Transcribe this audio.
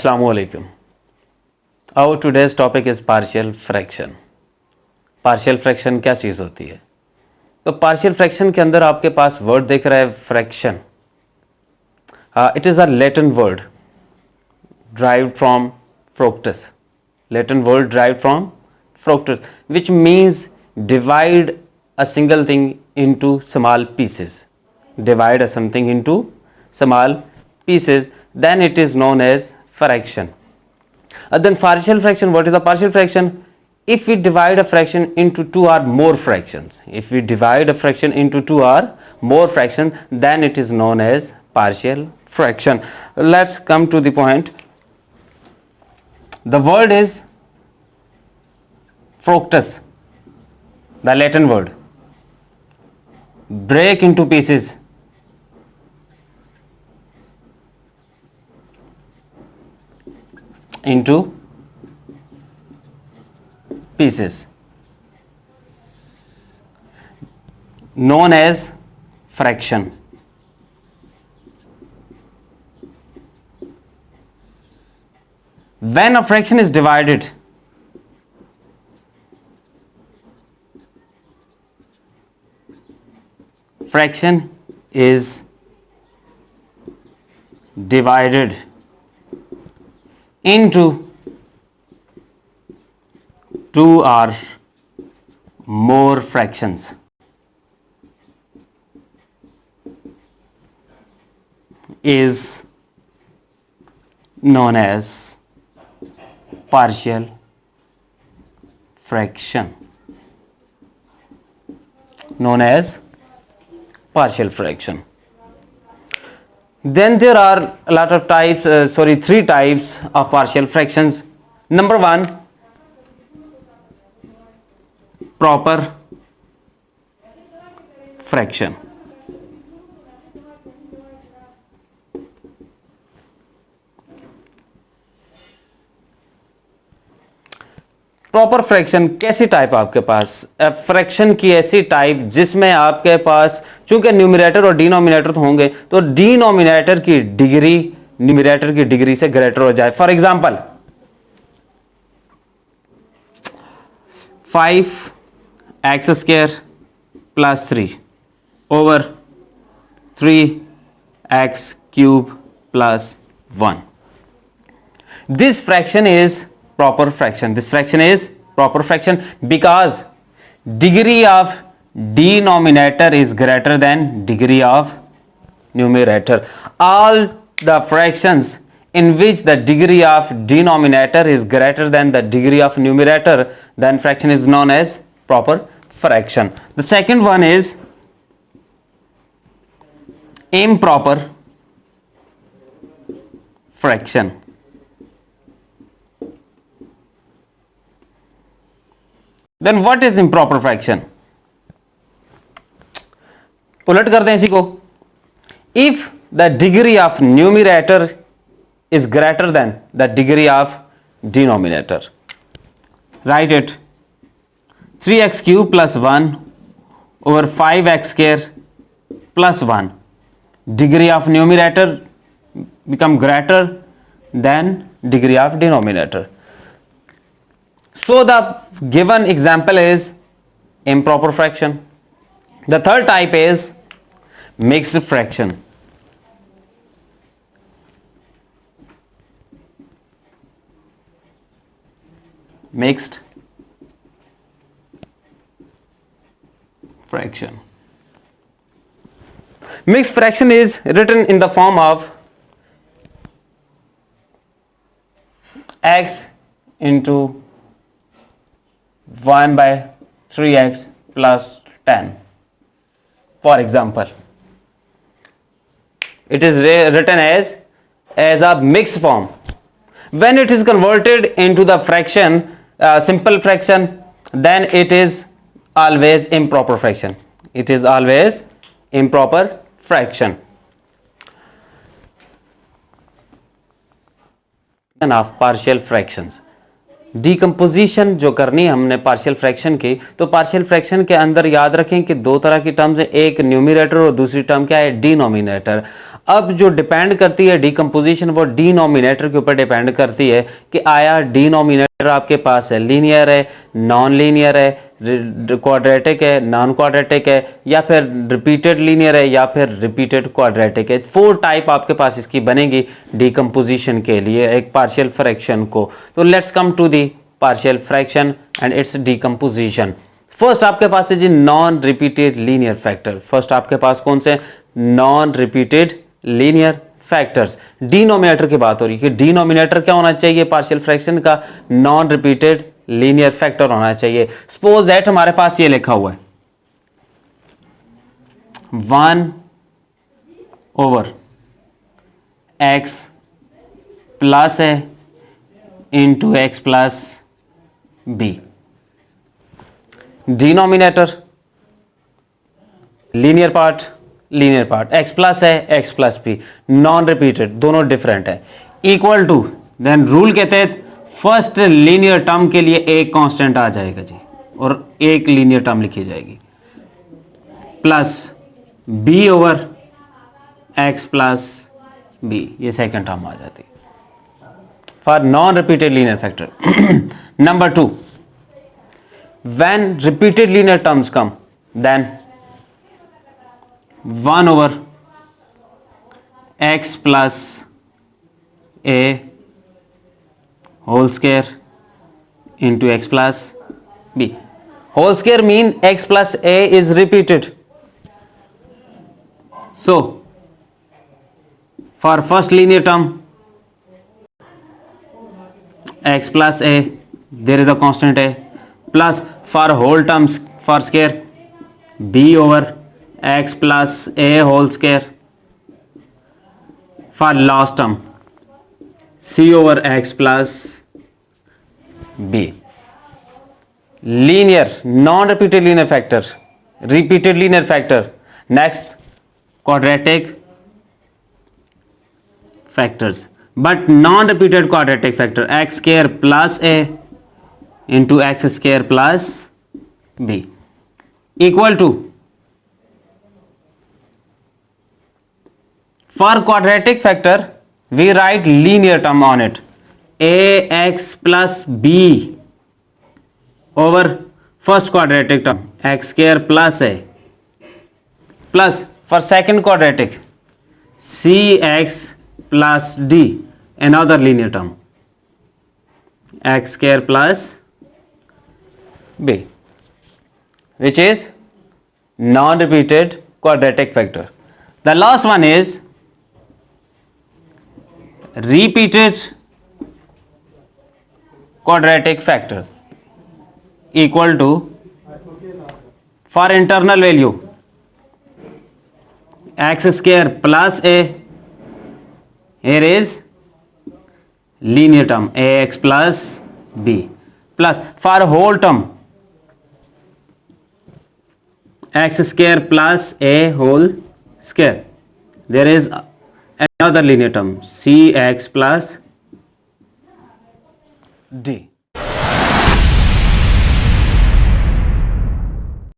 Assalamualaikum. Our today's topic is partial fraction. Partial fraction क्या चीज होती है? तो पार्शियल फ्रैक्शन के अंदर आपके पास वर्ड दिख रहा है fraction. It is a Latin word derived from fructus. Latin word derived from fructus, which means divide a single thing into small pieces. Divide something into small pieces, then it is known as fraction. Then partial fraction, what is the partial fraction? If we divide a fraction into two or more fractions, if we divide a fraction into two or more fractions, then it is known as partial fraction. Let's come to the point. The word is fructus, the Latin word. Break into pieces. Into pieces. Known as fraction. When a fraction is divided, fraction is divided into two or more fractions, is known as partial fraction. Known as partial fraction. Then there are a lot of types, three types of partial fractions. Number one, proper fraction. Proper fraction कैसी type आपके पास? Fraction की ऐसी type जिसमें आपके पास चूंकि numerator और denominator तो होंगे, तो डिनोमिनेटर की डिग्री न्यूमरेटर की डिग्री से ग्रेटर हो जाए. For example 5x² + 3 over 3x³ + 1. This fraction is proper fraction. This fraction is proper fraction because degree of denominator is greater than degree of numerator. All the fractions in which the degree of denominator is greater than the degree of numerator, then fraction is known as proper fraction. The second one is improper fraction. Then what is improper fraction? उलट करते हैं इसी को. If the degree of numerator is greater than the degree of denominator, write it. 3x³ + 1 over 5x² + 1. Degree of numerator become greater than degree of denominator. So the given example is improper fraction. The third type is mixed fraction. Mixed fraction. Mixed fraction is written in the form of x into 1/3x + 10. For example, it is written as a mixed form. When it is converted into the fraction, simple fraction, then it is always improper fraction. It is always improper fraction. Of partial fractions. Decomposition जो करनी है हमने partial fraction की, तो partial fraction के अंदर याद रखें कि दो तरह की टर्म्स है, एक न्यूमरेटर और दूसरी टर्म क्या है, डिनोमिनेटर। अब जो डिपेंड करती है डीकम्पोजिशन वो डिनोमिनेटर के ऊपर डिपेंड करती है कि आया डिनोमिनेटर आपके पास है लीनियर है, नॉन लीनियर है, क्वाड्रेटिक है, नॉन क्वाड्रेटिक है, या फिर रिपीटेड लीनियर है, या फिर रिपीटेड क्वाड्रेटिक है। 4 टाइप आपके पास इसकी बनेगी डीकम्पोजिशन के लिए एक पार्शियल फ्रैक्शन को। तो let's come to the partial fraction and its decomposition. First आपके पास है जी non repeated linear factor. First आपके पास कौन से non repeated linear factors. Denominator की बात हो रही है कि डिनोमिनेटर क्या होना चाहिए पार्शियल फ्रैक्शन का, नॉन रिपीटेड लीनियर फैक्टर होना चाहिए। सपोज दैट हमारे पास ये लिखा हुआ है 1/x प्लस है into x plus b. Denominator linear part x plus है x plus b, non repeated, दोनों डिफरेंट है। इक्वल टू देन रूल के तहत फर्स्ट लीनियर टर्म के लिए एक कांस्टेंट आ जाएगा जी और एक लीनियर टर्म लिखी जाएगी plus b over x plus b, ये सेकंड टर्म आ जाती है for non repeated linear factor. Number 2, when repeated linear terms come then 1 over x plus a whole square into x plus b. Whole square mean x plus a is repeated. So for first linear term x plus a, there is a constant a, plus for whole terms for square b over x plus a whole square, for last term c over x plus b. Linear non repeated linear factor, repeated linear factor. Next quadratic factors, but non repeated quadratic factor x square plus a into x square plus b equal to, for quadratic factor we write linear term on it, ax plus b over first quadratic term x square plus a, plus for second quadratic cx plus d, another linear term x square plus b, which is non-repeated quadratic factor. The last one is repeated quadratic factor equal to, for internal value x square plus a, here is linear term ax plus b, plus for whole term x square plus a whole square, there is another linear term cx plus d.